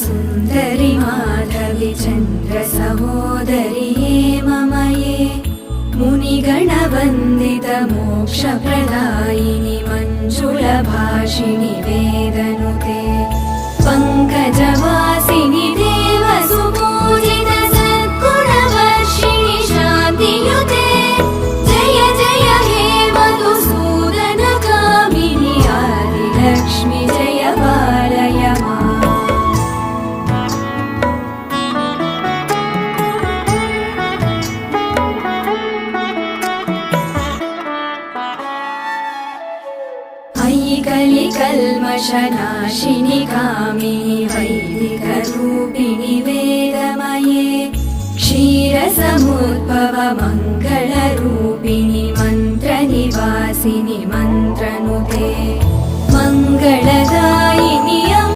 सुन्दरि माधवि चन्द्र सहोदरि हेममये मुनिगणवन्दित मोक्षप्रदायिनि मञ्जुलभाषिणि वेदनुते पङ्कजवासिनि देवसुपूजित सद्गुणवर्षिणि शान्तियुते जय जय हे मधुसूदनकामिनि आदिलक्ष्मि जय पालय माम्। कलिकल्मषनाशिनि कामिनि वैदिकरूपिणि वेदमये क्षीरसमुद्भव मङ्गलरूपिणि मन्त्रनिवासिनि मन्त्रनुते मङ्गलदा